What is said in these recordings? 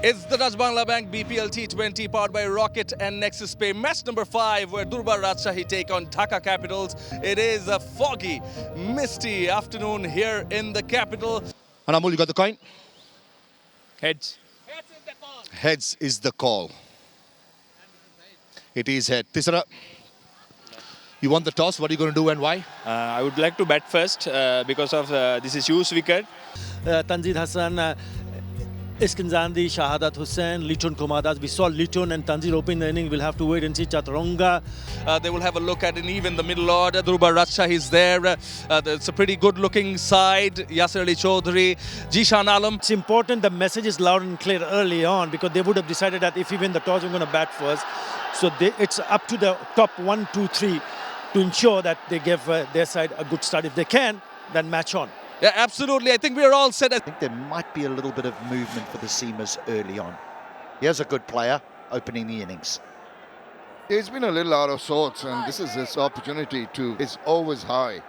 It's the Dutch Bangla Bank BPL T20 powered by Rocket and Nexus Pay. Match number 5 where Durbar Rajshahi take on Dhaka Capitals. It is a foggy, misty afternoon here in the capital. Anamul, you got the coin? Heads. Heads is the call. It is head. Tisara, you won the toss. What are you going to do and why? I would like to bat first because of this is huge wicket. Tanzid Hassan, Iskinzandi, Shahadat Hussain, Liton Komadas. We saw Liton and Tanzid open the inning. We'll have to wait and see Chaturanga. They will have a look at even the middle order. Durbar Rajshahi is there. It's a pretty good-looking side. Yasir Ali Chaudhary, Jishan Alam. It's important the message is loud and clear early on because they would have decided that if we win the toss, we're going to bat first. So it's up to the top 1, 2, 3 to ensure that they give their side a good start. If they can, then match on. Yeah, absolutely. I think we're all set. I think there might be a little bit of movement for the seamers early on. Here's a good player opening the innings. He's been a little out of sorts, and this is his opportunity to. Is always high,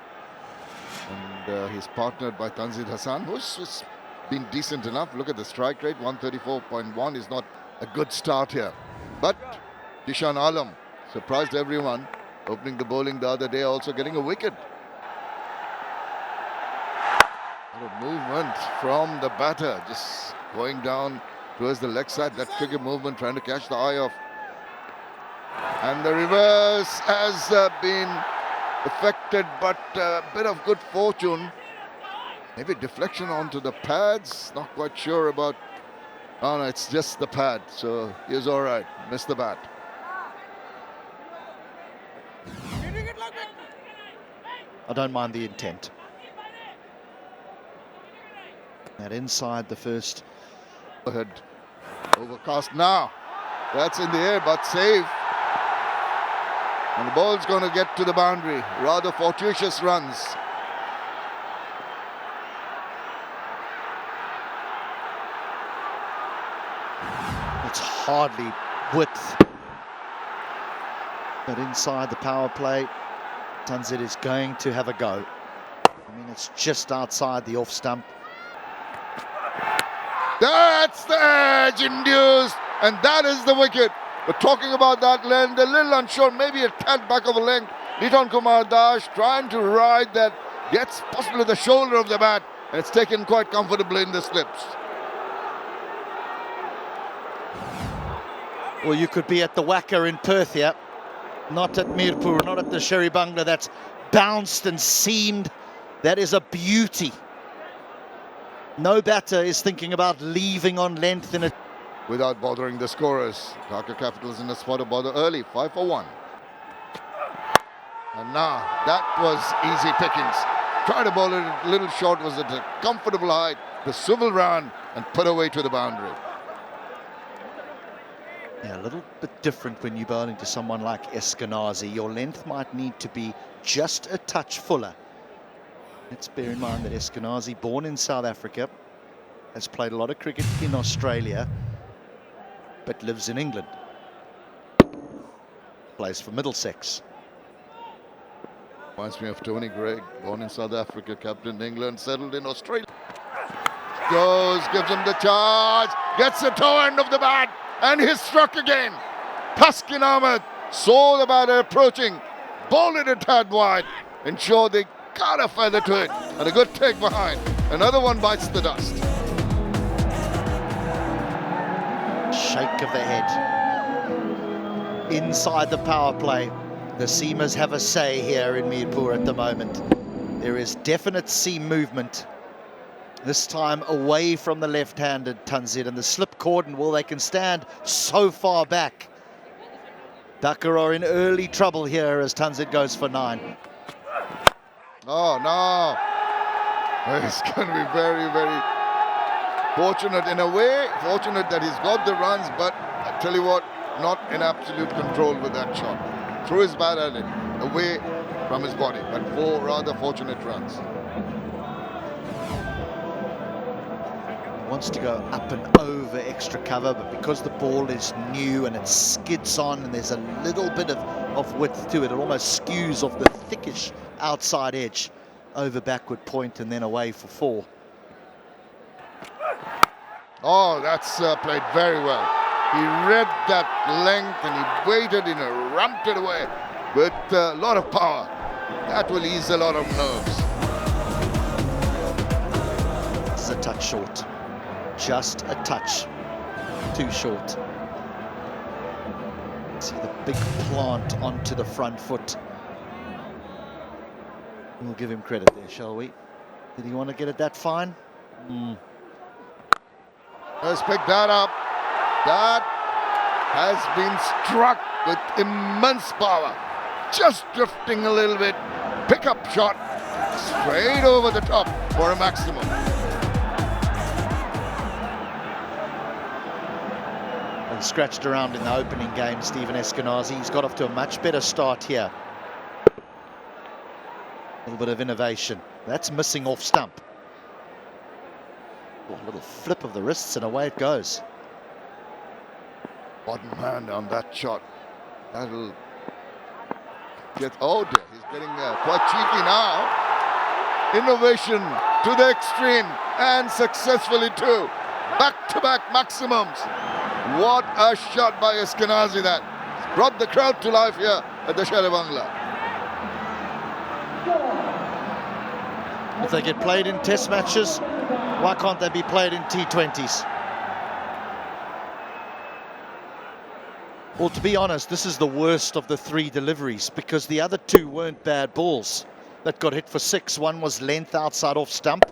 and he's partnered by Tanzid Hassan, who's been decent enough. Look at the strike rate, 134.1 is not a good start here, but Jishan Alam surprised everyone, opening the bowling the other day, also getting a wicket. Movement from the batter, just going down towards the leg side. That cricket movement trying to catch the eye of. And the reverse has been affected, but a bit of good fortune. Maybe deflection onto the pads. Not quite sure about. Oh no, it's just the pad. So he was all right. Missed the bat. I don't mind the intent. That inside the first. Ahead. Overcast now. That's in the air, but safe. And the ball's going to get to the boundary. Rather fortuitous runs. It's hardly width. But inside the power play, Tanzid is going to have a go. I mean, it's just outside the off stump. That's the edge induced, and that is the wicket. We're talking about that length, a little unsure, maybe a tad back of a length. Liton Kumar Dash trying to ride that, gets possibly the shoulder of the bat, and it's taken quite comfortably in the slips. Well, you could be at the Wacker in Perth here, not at Mirpur, not at the Sherry Bangla. That's bounced and seamed. That is a beauty. No batter is thinking about leaving on length in it. Without bothering the scorers. Dhaka Capitals in a spot of bother early, 5 for 1. And now, that was easy pickings. Tried to bowl it a little short, was at a comfortable height. The swivel round and put away to the boundary. Yeah, a little bit different when you're bowling to someone like Eskenazi. Your length might need to be just a touch fuller. Let's bear in mind that Eskenazi, born in South Africa, has played a lot of cricket in Australia, but lives in England. Plays for Middlesex. Reminds me of Tony Greig, born in South Africa, captain England, settled in Australia. Gives him the charge, gets the toe end of the bat, and he's struck again. Taskin Ahmed saw the batter approaching, bowled it a tad wide, ensured they got a feather to it, and a good take behind. Another one bites the dust. Shake of the head. Inside the power play, the seamers have a say here in Mirpur at the moment. There is definite seam movement. This time away from the left-handed Tanzid, and the slip cordon, well, they can stand so far back. Dhaka are in early trouble here as Tanzid goes for 9. Oh, no. It's going to be very, very fortunate in a way. Fortunate that he's got the runs, but I tell you what, not in absolute control with that shot. Threw his bat at it, away from his body, but 4 rather fortunate runs. He wants to go up and over extra cover, but because the ball is new and it skids on and there's a little bit of width to it, it almost skews off the thickish outside edge, over backward point and then away for 4. Oh, that's played very well. He read that length and he waited and he ramped it away with a lot of power. That will ease a lot of nerves. This is a touch short. Just a touch too short. See the big plant onto the front foot. We'll give him credit there, shall we? Did he want to get it that fine? Let's pick that up. That has been struck with immense power. Just drifting a little bit. Pickup shot. Straight over the top for a maximum. And scratched around in the opening game, Stephen Eskenazi. He's got off to a much better start here. A little bit of innovation. That's missing off stump. Oh, a little flip of the wrists and away it goes. Bottom hand on that shot. That'll get... Oh dear, he's getting quite cheeky now. Innovation to the extreme and successfully too. Back-to-back maximums. What a shot by Eskenazi that. Brought the crowd to life here at the Shere Bangla. If they get played in test matches, why can't they be played in T20s? Well, to be honest, this is the worst of the three deliveries because the other two weren't bad balls that got hit for six. One was length outside off stump.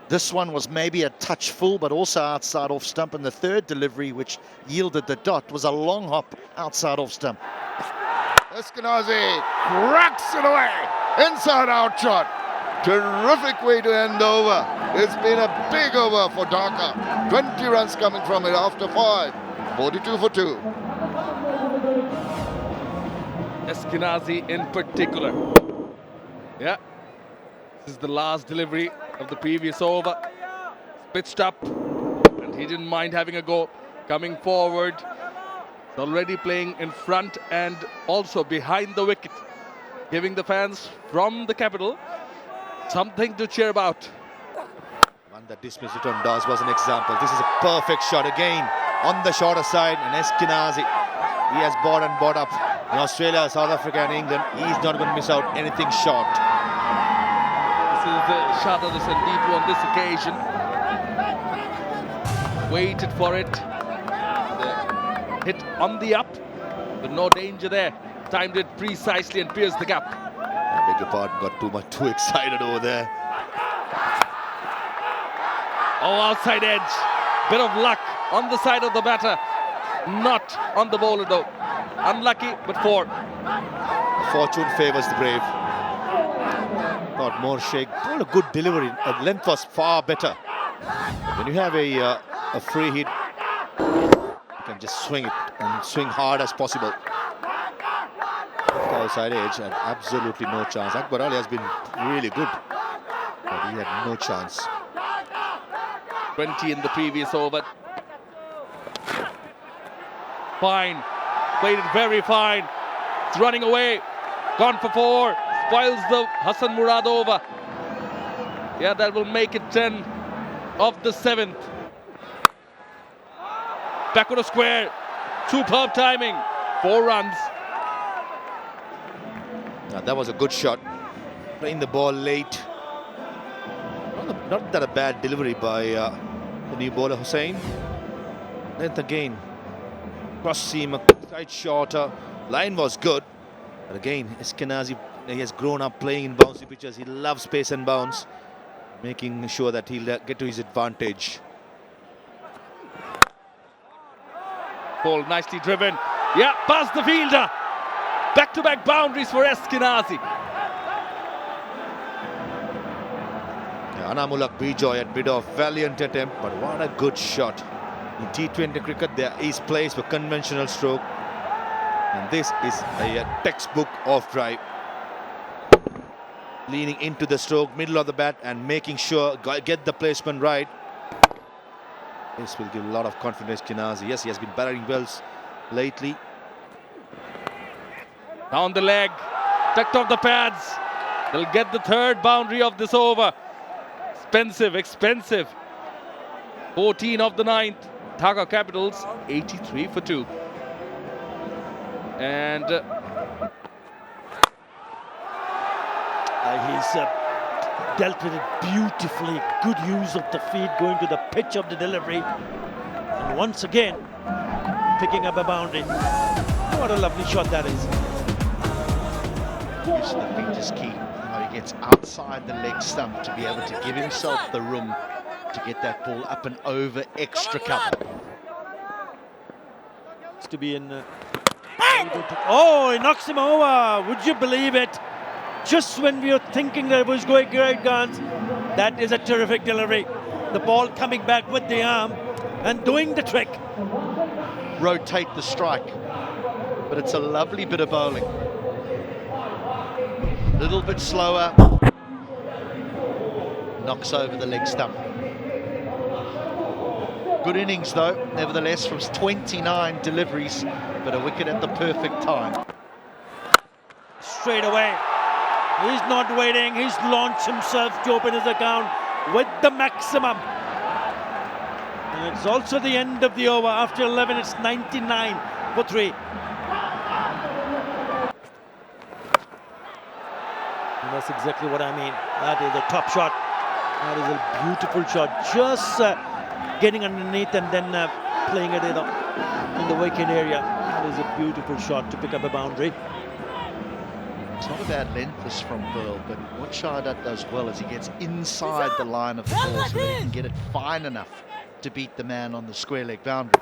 This one was maybe a touch full, but also outside off stump. And the third delivery, which yielded the dot, was a long hop outside off stump. Eskenazi cracks it away. Inside out shot. Terrific way to end over. It's been a big over for Dhaka. 20 runs coming from it after 5. 42 for 2. Eskenazi in particular. Yeah. This is the last delivery of the previous over. Pitched up. And he didn't mind having a go. Coming forward. He's already playing in front and also behind the wicket. Giving the fans from the capital something to cheer about. One that dismissed it on Dawes was an example. This is a perfect shot again on the shorter side, and Eskenazi, he has bought and bought up in Australia, South Africa and England. He's not going to miss out anything short. This is the shot of the Sandeep on this occasion. Waited for it. The hit on the up, but no danger there. Timed it precisely and pierced the gap. I beg your pardon, got too excited over there. Oh, outside edge. Bit of luck on the side of the batter. Not on the bowler though. Unlucky, but 4. Fortune favours the brave. Thought more shake. Not a good delivery. Length was far better. When you have a free hit, you can just swing it and swing hard as possible. Outside edge and absolutely no chance. Akbar Ali has been really good, but he had no chance. 20 in the previous over. Fine. Played it very fine. It's running away. Gone for 4. Spoils the Hassan Murad over. Yeah, that will make it 10 of the 7th. Back on a square. Superb timing. 4 runs. Now, that was a good shot. Playing the ball late. Not that a bad delivery by the new bowler Hussain. Length again. Cross seam, a side shorter. Line was good. But again, Eskenazi, he has grown up playing in bouncy pitches. He loves pace and bounce. Making sure that he'll get to his advantage. Ball nicely driven. Yeah, past the fielder. Back-to-back boundaries for Eskenazi. Anamulak Bijoy had bit of valiant attempt, but what a good shot. In T20 cricket, there is place for conventional stroke. And this is a textbook off drive. Leaning into the stroke, middle of the bat, and making sure get the placement right. This will give a lot of confidence to Eskenazi. Yes, he has been battering wells lately. Down the leg, tucked off the pads. They'll get the 3rd boundary of this over. Expensive. 14 of the 9th. Dhaka Capitals 83 for 2. And He's dealt with it beautifully. Good use of the feet, going to the pitch of the delivery. And once again, picking up a boundary. What a lovely shot that is. Use of the feet is key. How he gets outside the leg stump to be able to give himself the room to get that ball up and over extra cover. To be in. Oh, he knocks him over. Would you believe it? Just when we were thinking that it was going great guns, that is a terrific delivery. The ball coming back with the arm and doing the trick. Rotate the strike, but it's a lovely bit of bowling. A little bit slower. Knocks over the leg stump. Good innings though, nevertheless, from 29 deliveries, but a wicket at the perfect time. Straight away. He's not waiting. He's launched himself to open his account with the maximum. And it's also the end of the over. After 11, it's 99 for 3. And that's exactly what I mean. That is a top shot. That is a beautiful shot. Just getting underneath and then playing it in the wicket area. That is a beautiful shot to pick up a boundary. It's not a bad length this from Pearl, but what Shahadat does well is he gets inside the line of the ball so that he can get it fine enough to beat the man on the square leg boundary.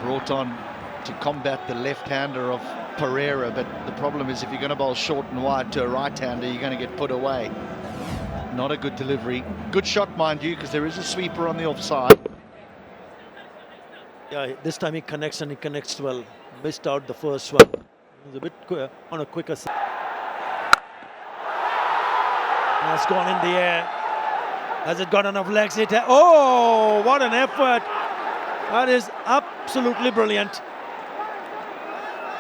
Brought on to combat the left-hander of Pereira, but the problem is if you're going to bowl short and wide to a right-hander, you're going to get put away. Not a good delivery. Good shot, mind you, because there is a sweeper on the offside. Yeah, this time he connects and he connects well. Missed out the first one. It was a bit on a quicker side. And it's gone in the air. Has it got enough legs? Oh, what an effort! That is absolutely brilliant.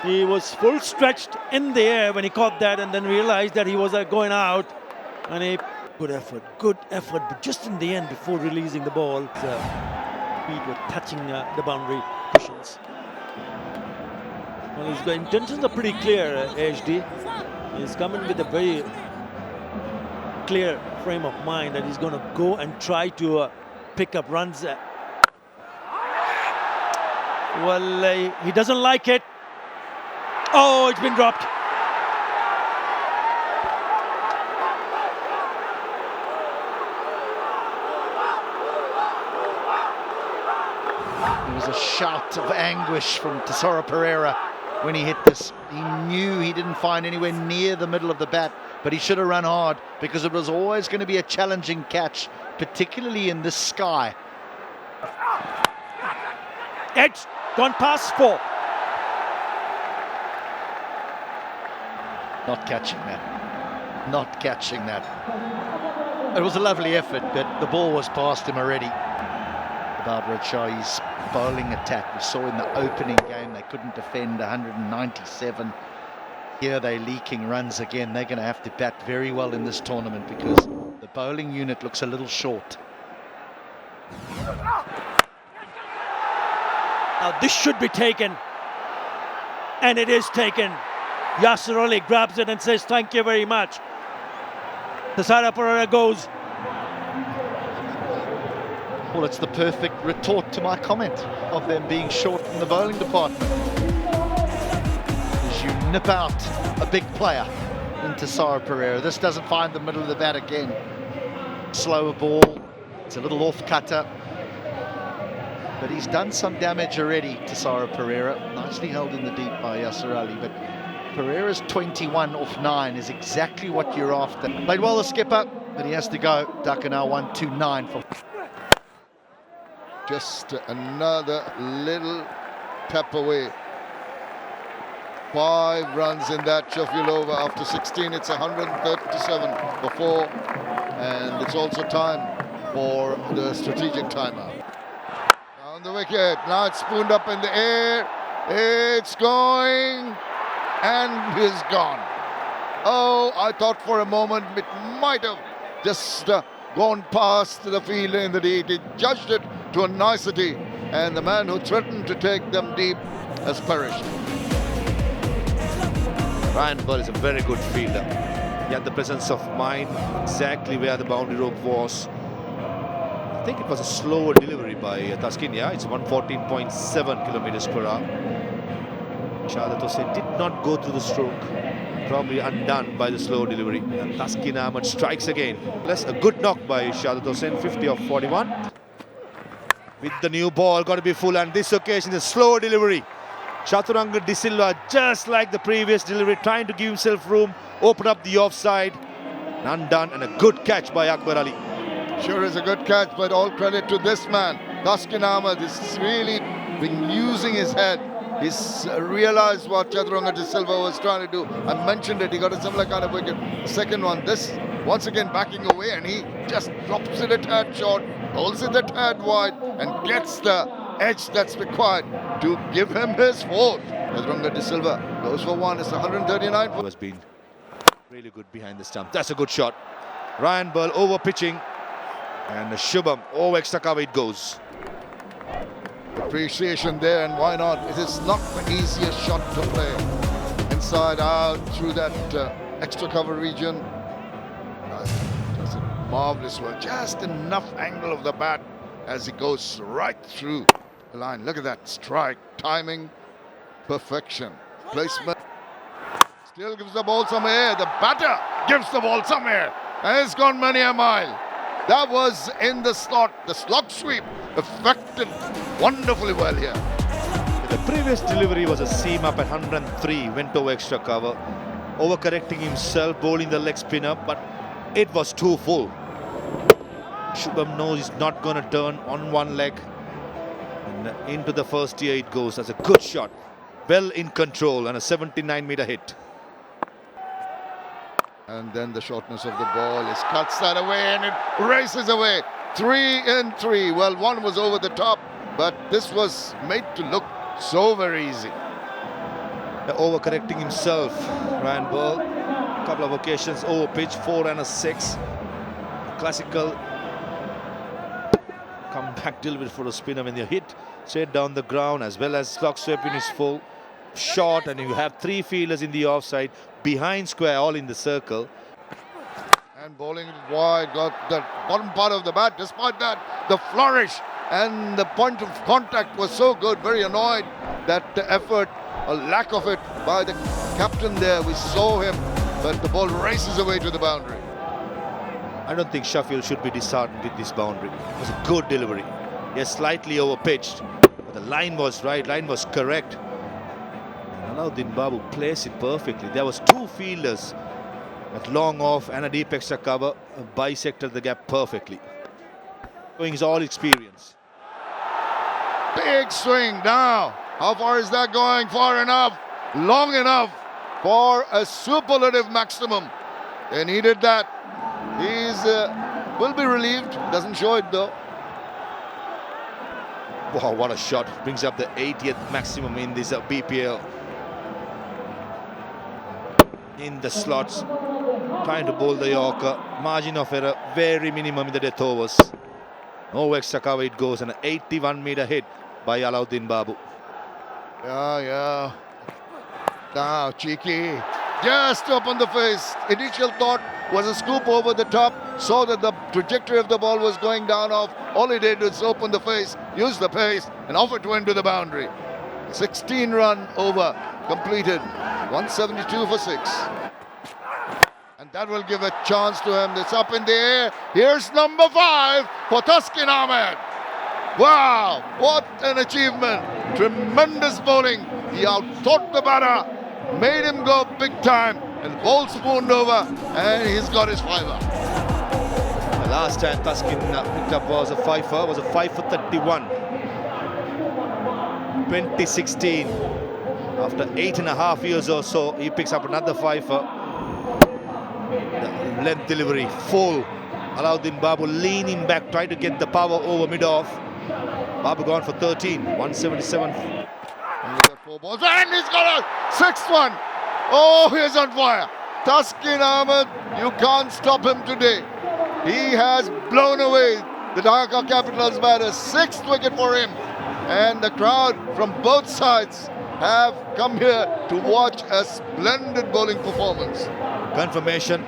He was full stretched in the air when he caught that and then realized that he was going out. And he good effort, but just in the end, before releasing the ball, feet were touching the boundary cushions. Well, his intentions are pretty clear, HD. He's coming with a very clear frame of mind that he's going to go and try to pick up runs. Well, he doesn't like it. Oh, it's been dropped. There was a shout of anguish from Tesoro Pereira when he hit this. He knew he didn't find anywhere near the middle of the bat, but he should have run hard because it was always going to be a challenging catch, particularly in this sky. Edge gone past 4. Not catching that. Not catching that. It was a lovely effort, but the ball was past him already. Durbar Rajshahi's bowling attack. We saw in the opening game they couldn't defend 197. Here they're leaking runs again. They're going to have to bat very well in this tournament because the bowling unit looks a little short. Now this should be taken. And it is taken. Yasir Ali grabs it and says thank you very much. Tesoro Pereira goes. Well, it's the perfect retort to my comment of them being short in the bowling department. As you nip out a big player in Tesoro Pereira. This doesn't find the middle of the bat again. Slower ball. It's a little off-cutter. But he's done some damage already, Tesoro Pereira. Nicely held in the deep by Yasir Ali. But Pereira's 21 off 9 is exactly what you're after. Played well, the skipper, but he has to go. Dhaka now 1-2-9 for... Just another little tap away. 5 runs in that Sheffield over. After 16, it's 137 for 4. And it's also time for the strategic timeout. Down the wicket. Now it's spooned up in the air. It's going. and he's gone. Oh, I thought for a moment it might have just gone past the field in the deep. He judged it to a nicety, and the man who threatened to take them deep has perished. Ryan Ball is a very good fielder. He had the presence of mind exactly where the boundary rope was. I think it was a slower delivery by Taskin. Yeah, it's 114.7 kilometers per hour. Shahadat Hossain did not go through the stroke, probably undone by the slow delivery. And Taskin Ahmed strikes again. Plus a good knock by Shahadat Hossain, 50 of 41. With the new ball, got to be full, and this occasion a slow delivery. Chaturanga De Silva, just like the previous delivery, trying to give himself room, open up the offside. Undone, and a good catch by Akbar Ali. Sure is a good catch, but all credit to this man. Taskin Ahmed is really been using his head. He's realized what Chaturanga De Silva was trying to do. I mentioned it, he got a similar kind of wicket. Second one, this once again backing away, and he just drops it a tad short, holds it a tad wide, and gets the edge that's required to give him his fourth. Chaturanga De Silva goes for one, it's 139. He has been really good behind the stump. That's a good shot. Ryan Ball over pitching, and Shubham over extra cover it goes. Appreciation there, and why not? It is not the easiest shot to play. Inside out through that extra cover region. Does a marvelous work. Just enough angle of the bat as he goes right through the line. Look at that strike, timing, perfection, placement. Still gives the ball some air. The batter gives the ball some air, and it's gone many a mile. That was in the slot. The slot sweep affected wonderfully well here. The previous delivery was a seam up at 103, went over extra cover, overcorrecting himself, bowling the leg spinner, but it was too full. Shubham knows he's not going to turn on one leg, and into the first tier it goes. That's a good shot, well in control, and a 79-meter hit. And then the shortness of the ball is cuts that away, and it races away. 3 and 3. Well, one was over the top, but this was made to look so very easy. Overcorrecting himself, Ryan Ball. A couple of occasions over pitch, 4 and a 6. Classical comeback delivery for a spinner when you hit straight down the ground, as well as slog sweeping is full. Shot, and you have 3 fielders in the offside, behind square, all in the circle. And bowling wide, got the bottom part of the bat. Despite that, the flourish and the point of contact was so good. Very annoyed that the effort, a lack of it by the captain there. We saw him, but the ball races away to the boundary. I don't think Sheffield should be disheartened with this boundary. It was a good delivery. Yes, slightly over-pitched, but the line was right, line was correct. Alauddin Babu placed it perfectly. There was 2 fielders at long off and a deep extra cover, bisected the gap perfectly. Showing his all experience. Big swing now. How far is that going? Far enough, long enough for a superlative maximum. They needed that. He's will be relieved. Doesn't show it though. Wow, what a shot. Brings up the 80th maximum in this BPL. In the slots, trying to bowl the Yorker. Margin of error very minimum in the death overs. No extra cover it goes, and an 81-meter hit by Alauddin Babu. Yeah. Now cheeky, just up on the face. Initial thought was a scoop over the top. Saw that the trajectory of the ball was going down off. All he did was open the face, use the pace, and off it went to the boundary. 16-run over completed. 172 for 6. And that will give a chance to him. It's up in the air. Here's number 5 for Taskin Ahmed. Wow, what an achievement. Tremendous bowling. He outthought the batter, made him go big time, and ball spooned over, and he's got his 5er. The last time Taskin picked up was a 5 for 31. 2016. After 8.5 years or so, he picks up another 5er. The length delivery, full. Alauddin Babu leaning back, trying to get the power over mid-off. Babu gone for 13, 177. And he's got 4 balls, and he's got a 6th one. Oh, he's on fire. Taskin Ahmed, you can't stop him today. He has blown away the Dhaka Capitals batter. 6th wicket for him. And the crowd from both sides have come here to watch a splendid bowling performance. Confirmation,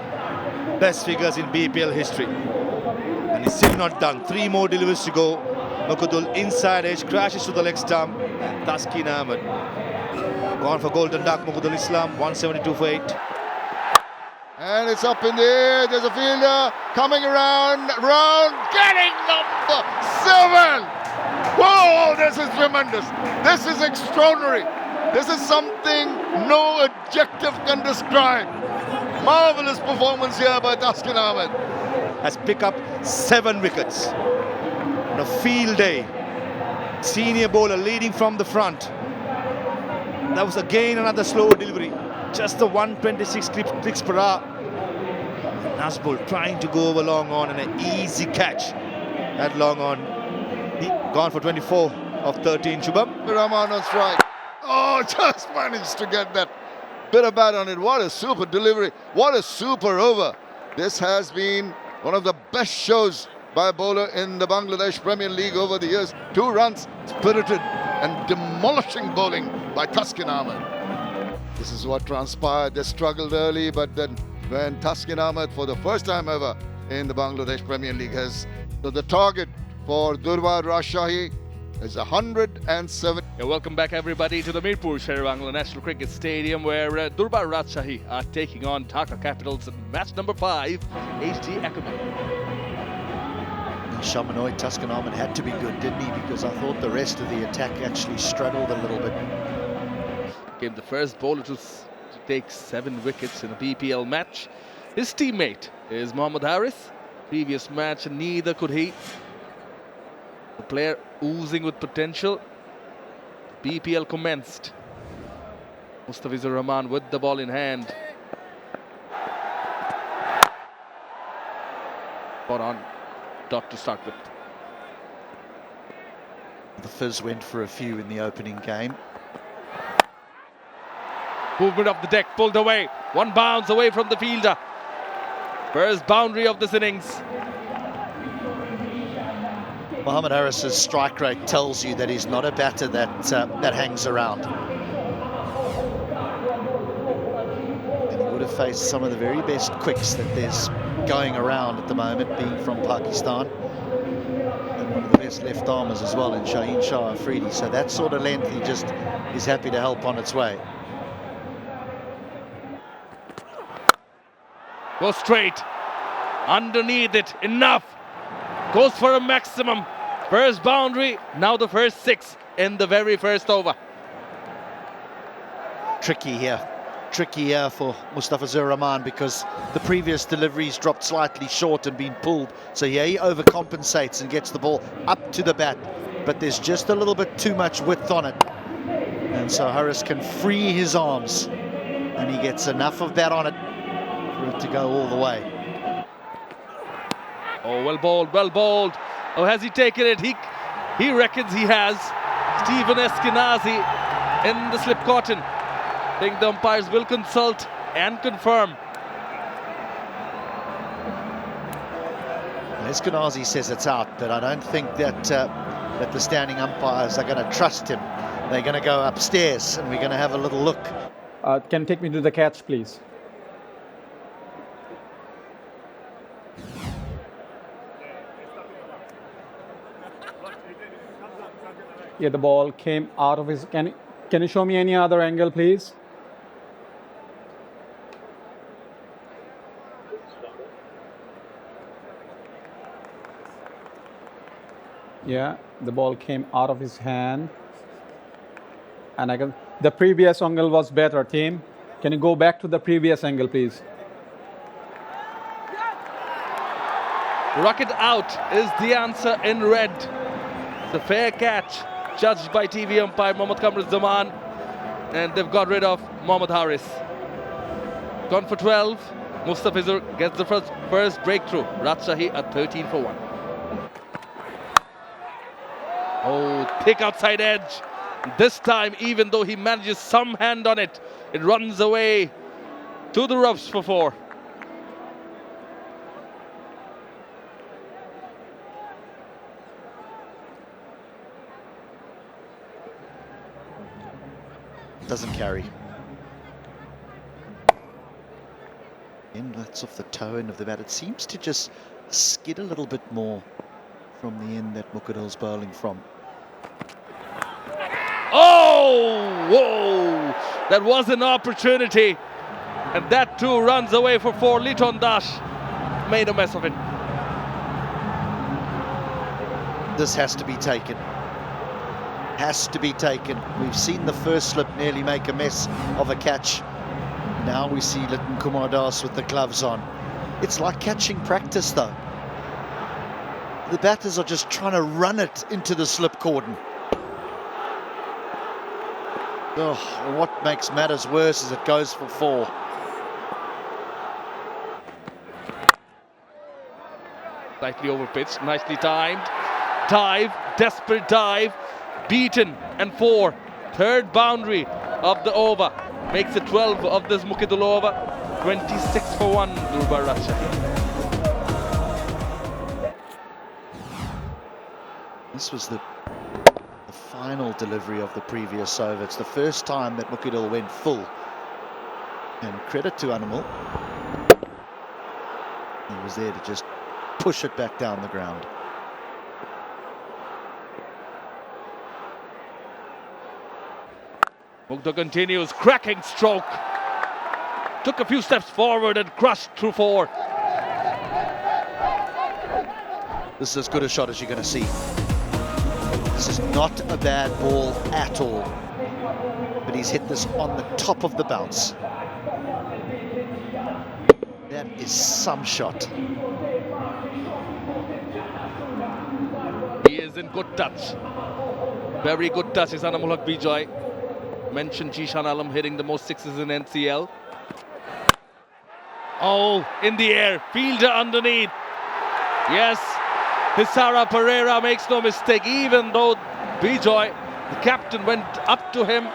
best figures in BPL history. And he's still not done. 3 more deliveries to go. Mukudul inside edge, crashes to the leg stump. And Taskin Ahmed gone for golden duck. Mukudul Islam, 172 for 8. And it's up in the air. There's a fielder coming around, getting number 7. Whoa, this is tremendous. This is extraordinary. This is something no adjective can describe. Marvelous performance here by Taskin Ahmed. Has picked up 7 wickets on a field day. Senior bowler leading from the front. That was again another slower delivery. Just the 126 clicks per hour. Nazbul trying to go over long on and an easy catch. That long on. He gone for 24 of 13. Shubham. Rahman on strike. Oh, just managed to get that bit of bat on it. What a super delivery. What a super over. This has been one of the best shows by a bowler in the Bangladesh Premier League over the years. 2 runs, spirited and demolishing bowling by Taskin Ahmed. This is what transpired. They struggled early, but then when Taskin Ahmed, for the first time ever in the Bangladesh Premier League, has so the target for Durbar Rajshahi is 107. Yeah, welcome back everybody to the Mirpur Sher-e-Bangla National Cricket Stadium, where Durbar Rajshahi are taking on Dhaka Capitals in match number 5, HD Ackerman. Shamanoy, Taskin Ahmed had to be good, didn't he? Because I thought the rest of the attack actually struggled a little bit. Became the first bowler to take 7 wickets in a BPL match. His teammate is Mohammad Harris. Previous match, neither could he. The player oozing with potential. BPL commenced. Mustafizur Rahman with the ball in hand. Spot on dot to start with. The Fizz went for a few in the opening game. Movement of the deck, pulled away. 1 bounce away from the fielder. First boundary of this innings. Mohammad Harris's strike rate tells you that he's not a batter that hangs around. And he would have faced some of the very best quicks that there's going around at the moment, being from Pakistan. And one of the best left armers as well in Shaheen Shah Afridi. So that sort of length, he just is happy to help on its way. Goes straight. Underneath it. Enough. Goes for a maximum. First boundary. Now the first 6 in the very first over. Tricky here for Mustafizur Rahman, because the previous deliveries dropped slightly short and been pulled. So here he overcompensates and gets the ball up to the bat. But there's just a little bit too much width on it. And so Harris can free his arms. And he gets enough of that on it for it to go all the way. Oh, well bowled, well bowled. Oh, has he taken it? He reckons he has. Stephen Eskenazi in the slip cotton. I think the umpires will consult and confirm. Eskenazi says it's out, but I don't think that that the standing umpires are going to trust him. They're going to go upstairs and we're going to have a little look. Can you take me to the catch, please? Yeah, the ball came out of his... Can you show me any other angle, please? Yeah, the ball came out of his hand. And the previous angle was better, team. Can you go back to the previous angle, please? Rocket out is the answer in red. The fair catch, judged by TV umpire Mohammad Kamrul Zaman, and they've got rid of Mohammad Harris. Gone for 12. Mustafizur gets the first breakthrough. Rajshahi at 13 for 1. Oh, thick outside edge. This time, even though he manages some hand on it, It runs away to the roughs for 4. Doesn't carry. And that's off the toe end of the bat. It seems to just skid a little bit more from the end that Mukhadil's bowling from. Oh, whoa! That was an opportunity. And that too runs away for 4. Liton Dash made a mess of it. This has to be taken. Has to be taken. We've seen the first slip nearly make a mess of a catch. Now we see Liton Kumar Das with the gloves on. It's like catching practice though. The batters are just trying to run it into the slip cordon. Oh, and what makes matters worse is it goes for 4. Slightly overpitched, nicely timed. Dive, desperate dive, beaten, and 4. Third boundary of the over. Makes it 12 of this Mukhadil over. 26 for 1, Durbar Rajshahi. This was the final delivery of the previous over. It's the first time that Mukhadil went full. And credit to Animal. He was there to just push it back down the ground. Mukta continues, cracking stroke. Took a few steps forward and crushed through 4. This is as good a shot as you're going to see. This is not a bad ball at all. But he's hit this on the top of the bounce. That is some shot. He is in good touch. Very good touch is Anamul Haq Bijoy. Mentioned Jishan Alam hitting the most 6s in NCL. Oh, in the air, fielder underneath. Yes, Hisara Pereira makes no mistake, even though Bijoy, the captain, went up to him.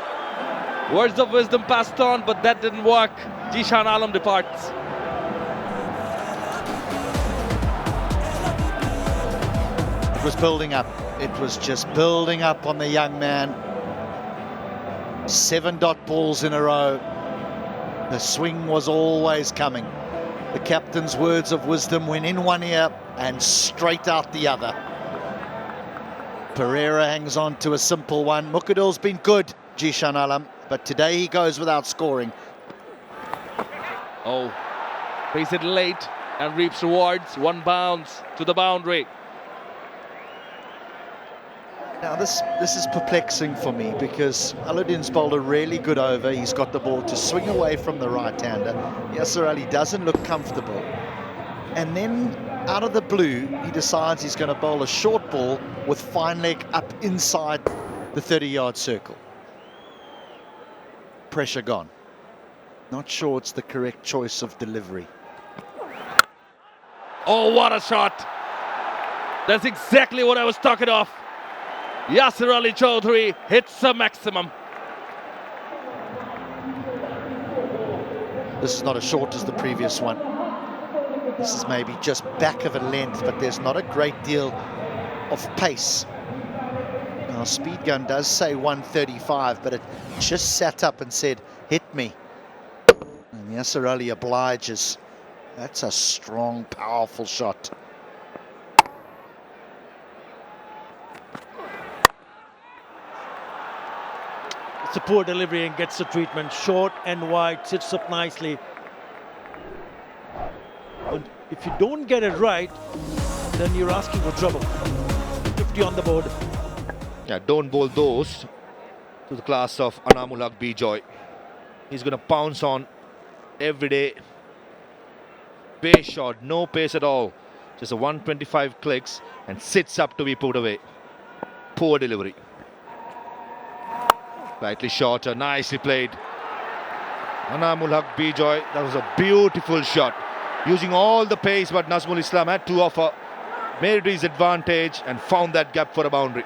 Words of wisdom passed on, but that didn't work. Jishan Alam departs. It was building up. It was just building up on the young man. 7 dot balls in a row. The swing was always coming. The captain's words of wisdom went in one ear and straight out the other. Pereira hangs on to a simple one. Mukhadil's been good, Jishan Alam, but today he goes without scoring. Oh, plays it late and reaps rewards. 1 bounce to the boundary. Now this is perplexing for me because Alauddin's bowled a really good over. He's got the ball to swing away from the right-hander. Yasser Ali doesn't look comfortable. And then out of the blue, he decides he's going to bowl a short ball with fine leg up inside the 30-yard circle. Pressure gone. Not sure it's the correct choice of delivery. Oh, what a shot. That's exactly what I was talking of. Yasser Ali Chaudhary hits a maximum. This is not as short as the previous one. This is maybe just back of a length, but there's not a great deal of pace. Now, speed gun does say 135, but it just sat up and said, hit me. And Yasser Ali obliges. That's a strong, powerful shot. It's a poor delivery and gets the treatment. Short and wide, sits up nicely. And if you don't get it right, then you're asking for trouble. 50 on the board. Yeah, don't bowl those to the class of Anamul Haq Bijoy. He's going to pounce on every day. Pace shot, no pace at all. Just a 125 clicks and sits up to be put away. Poor delivery. Slightly shorter, nicely played. Anamul Haq Bijoy, that was a beautiful shot. Using all the pace what Nazmul Islam had to offer. Made it his advantage and found that gap for a boundary.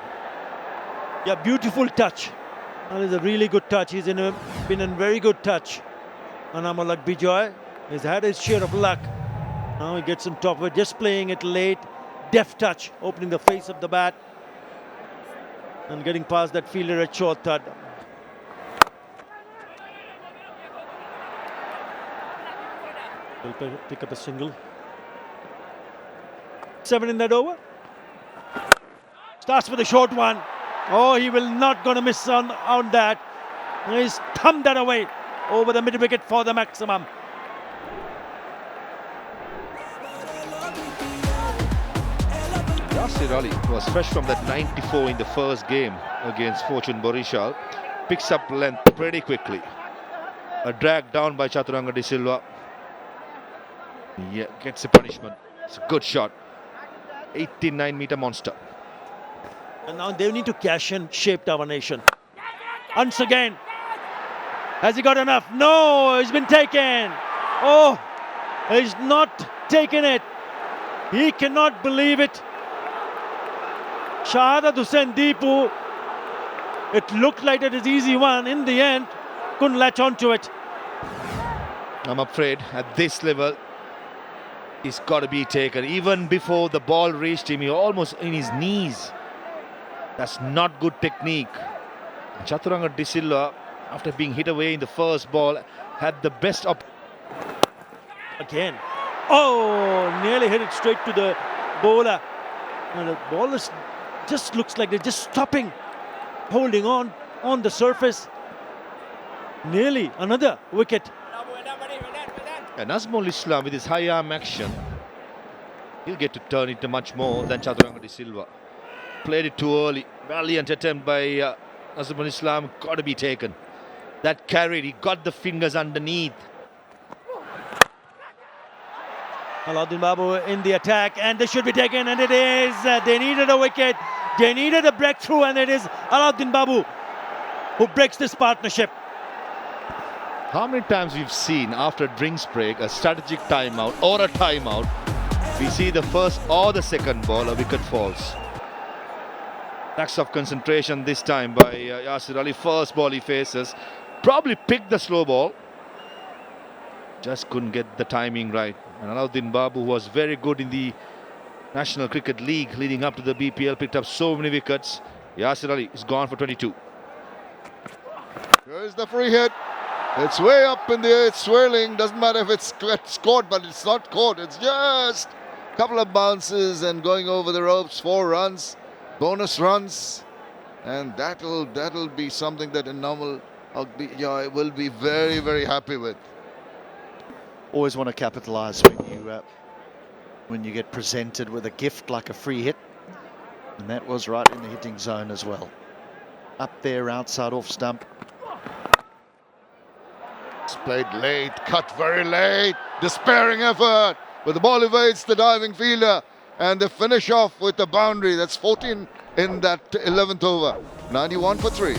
Yeah, beautiful touch. That is a really good touch. He's been in very good touch. Anamalak Bijoy has had his share of luck. Now he gets on top of it, just playing it late. Deft touch, opening the face of the bat. And getting past that fielder at short third. He'll pick up a single. 7 in that over. Starts with a short one. Oh, he will not going to miss on that. He's thumbed that away over the mid wicket for the maximum. Yasir Ali was fresh from that 94 in the first game against Fortune Borishal. Picks up length pretty quickly. A drag down by Chaturanga De Silva. Yeah, gets a punishment. It's a good shot. 89-meter monster. And now they need to cash and shape our nation. Once again. Has he got enough? No, he's been taken. Oh, he's not taken it. He cannot believe it. Shahadat Hussain Deepu. It looked like it is easy one. In the end, couldn't latch onto it. I'm afraid at this level, he's got to be taken. Even before the ball reached him, he almost in his knees. That's not good technique. Chaturanga De Silva, after being hit away in the first ball, had the best Again. Oh, nearly hit it straight to the bowler. And the ball just looks like they're just stopping, holding on the surface. Nearly another wicket. And Nazmul Islam with his high arm action, he'll get to turn it much more than Chaturanga De Silva. Played it too early. Valiant attempt by Nazmul Islam, got to be taken. That carried, he got the fingers underneath. Alauddin Babu in the attack, and they should be taken, and it is. They needed a wicket. They needed a breakthrough, and it is Alauddin Babu who breaks this partnership. How many times we've seen after a drinks break, a strategic timeout or a timeout, we see the first or the second ball, a wicket falls. Lacks of concentration this time by Yasir Ali. First ball he faces, probably picked the slow ball, just couldn't get the timing right. And Alauddin Babu was very good in the National Cricket League leading up to the BPL, picked up so many wickets. Yasir Ali is gone for 22. Here's the free hit. It's way up in the air, it's swirling. Doesn't matter if it's scored, but it's not caught. It's just a couple of bounces and going over the ropes. 4 runs, bonus runs, and that'll be something that Namal will be very, very happy with. Always want to capitalise when you get presented with a gift like a free hit, and that was right in the hitting zone as well. Up there, outside off stump. It's played late, cut very late, despairing effort, but the ball evades the diving fielder, and they finish off with a boundary. That's 14 in that 11th over. 91 for 3.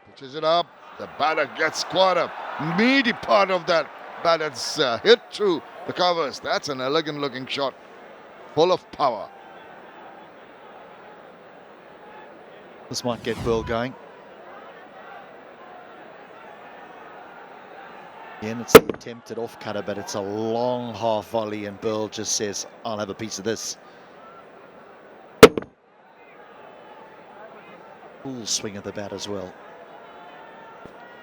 Pitches it up. The batter gets quite a meaty part of that bat. It's hit through the covers. That's an elegant looking shot, full of power. This might get Burl going. Again, it's an attempted off cutter, but it's a long half volley, and Burl just says, I'll have a piece of this. Full swing of the bat as well.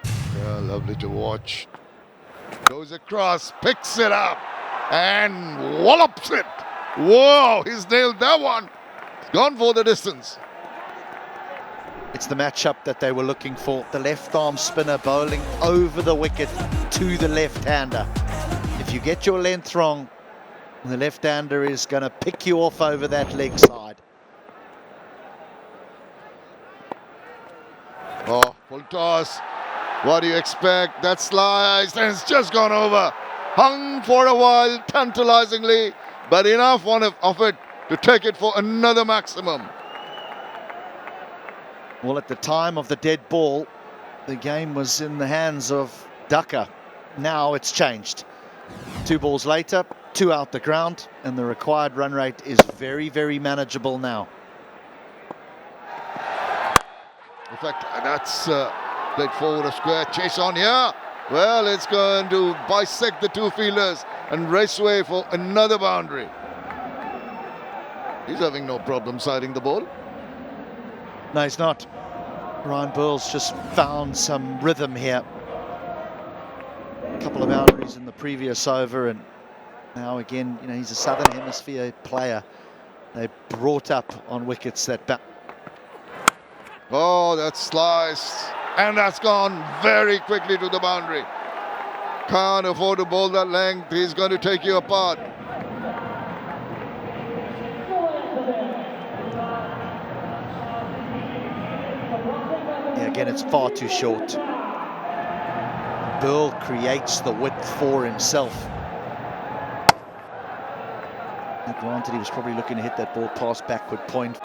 Yeah, lovely to watch. Goes across, picks it up, and wallops it. Whoa, he's nailed that one. He's gone for the distance. It's the matchup that they were looking for. The left arm spinner bowling over the wicket to the left-hander. If you get your length wrong, the left-hander is going to pick you off over that leg side. Oh, full toss. What do you expect? That slice, and it's just gone over. Hung for a while, tantalizingly, but enough of it to take it for another maximum. Well, at the time of the dead ball, the game was in the hands of Dhaka. Now it's changed. 2 balls later, 2 out the ground, and the required run rate is very, very manageable now. If fact, that's played forward a square. Chase on here. Well, it's going to bisect the two fielders and race away for another boundary. He's having no problem siding the ball. No, he's not. Ryan Burl's just found some rhythm here. A couple of boundaries in the previous over, and now again, you know, he's a Southern Hemisphere player. They brought up on wickets that Oh, that's sliced. And that's gone very quickly to the boundary. Can't afford to bowl that length. He's going to take you apart. Yeah, again, it's far too short. Burl creates the width for himself. And granted, he was probably looking to hit that ball past backward point.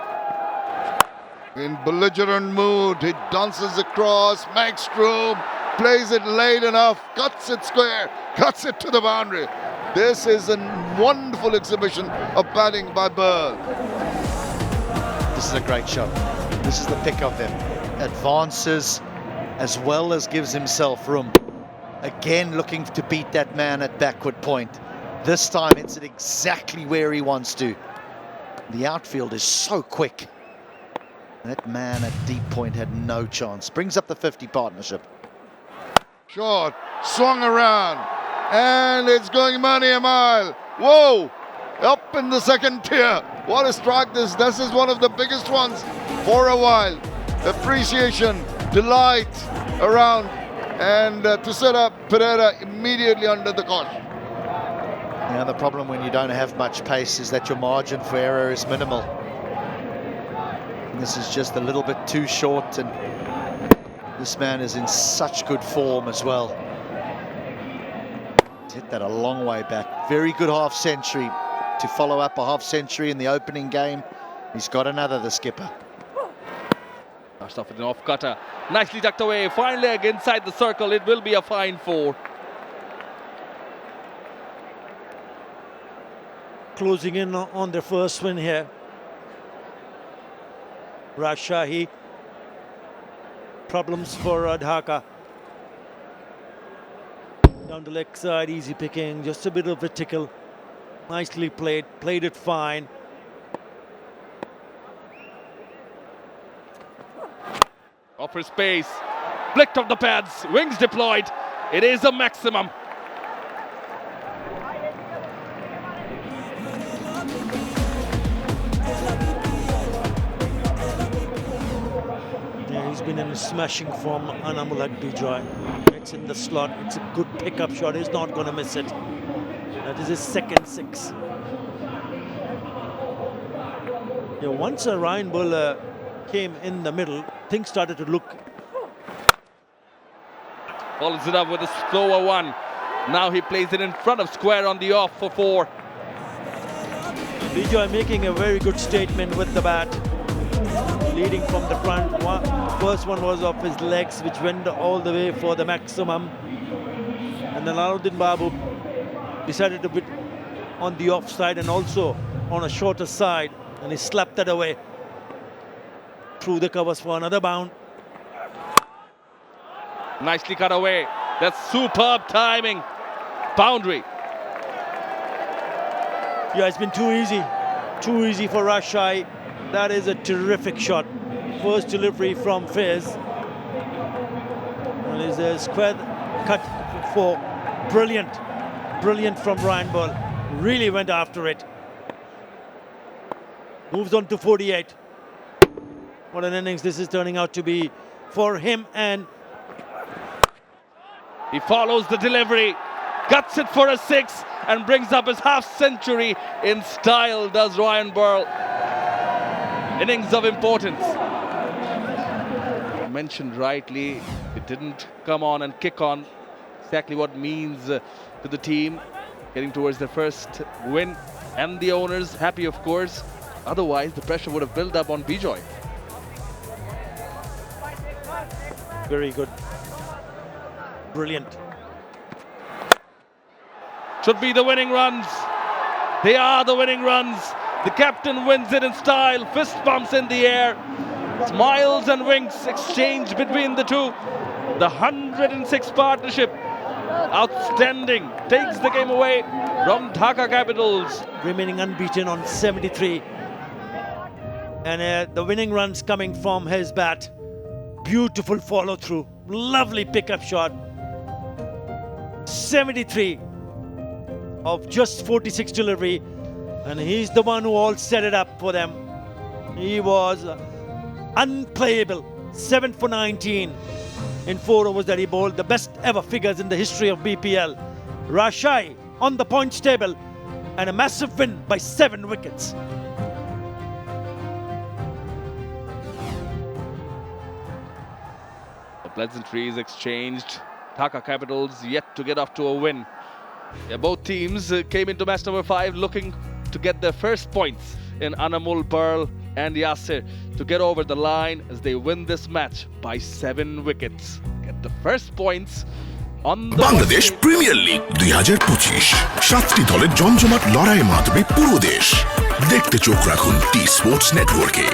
In belligerent mood, he dances across, makes room, plays it late enough, cuts it square, cuts it to the boundary. This is a wonderful exhibition of batting by Burl. This is a great shot. This is the pick of him. Advances as well as gives himself room. Again, looking to beat that man at backward point. This time it's at exactly where he wants to. The outfield is so quick. That man at deep point had no chance. Brings up the 50 partnership. Short, swung around, and it's going money a mile. Whoa! Up in the second tier. What a strike this. This is one of the biggest ones for a while. Appreciation, delight around, and to set up Pereira immediately under the cosh. Yeah, the problem when you don't have much pace is that your margin for error is minimal. And this is just a little bit too short, and this man is in such good form as well. Hit that a long way back. Very good half century to follow up a half century in the opening game. He's got another, the skipper. Dashed off with an off cutter. Nicely tucked away. Fine leg inside the circle. It will be a fine 4. Closing in on their first win here. Rajshahi. Problems for Dhaka. Down the leg side, easy picking, just a bit of a tickle. Nicely played it fine. Offer space. Flicked off the pads. Wings deployed. It is a maximum. Yeah, he's been in a smashing form, Anamulak Bijoy. It's in the slot. It's a good pickup shot. He's not going to miss it. That is his second 6. Yeah, once a Ryan Buller came in the middle, things started to look. Follows it up with a slower one. Now he plays it in front of square on the off for 4. Bijoy making a very good statement with the bat. Leading from the front. First one was off his legs, which went all the way for the maximum. And then Alauddin Babu decided to put on the offside and also on a shorter side, and he slapped that away through the covers for another bound. Nicely cut away. That's superb timing. Boundary. Yeah, it's been too easy for Rajshahi. That is a terrific shot. First delivery from Faiz. And it's a square cut for brilliant from Ryan Bull. Really went after it. Moves on to 48. What an innings this is turning out to be for him, and he follows the delivery, cuts it for a 6 and brings up his half century in style, does Ryan Burl. Innings of importance. Mentioned rightly, it didn't come on and kick on. Exactly what it means to the team, getting towards their first win, and the owners happy, of course. Otherwise, the pressure would have built up on Bijoy. very good. Brilliant. Should be the winning runs. They are the winning runs. The captain wins it in style. Fist bumps in the air. Smiles and winks exchanged between the two. The 106 partnership, outstanding, takes the game away from Dhaka Capitals. Remaining unbeaten on 73. And the winning runs coming from his bat. Beautiful follow through. Lovely pickup shot. 73 of just 46 delivery. And he's the one who all set it up for them. He was unplayable. 7 for 19 in 4 overs that he bowled. The best ever figures in the history of BPL. Rajshahi on the points table. And a massive win by 7 wickets. The pleasantries exchanged. Dhaka Capitals yet to get off to a win. Yeah, both teams came into match number 5 looking to get their first points in Anamul, Pearl and Yasir to get over the line as they win this match by 7 wickets. Get the first points on the Bangladesh premier league 2025 7টি দলের জমজমাট লড়াইয়ে মাতবে পুরো দেশ দেখতে চোখ রাখুন T Sports নেটওয়ার্কে।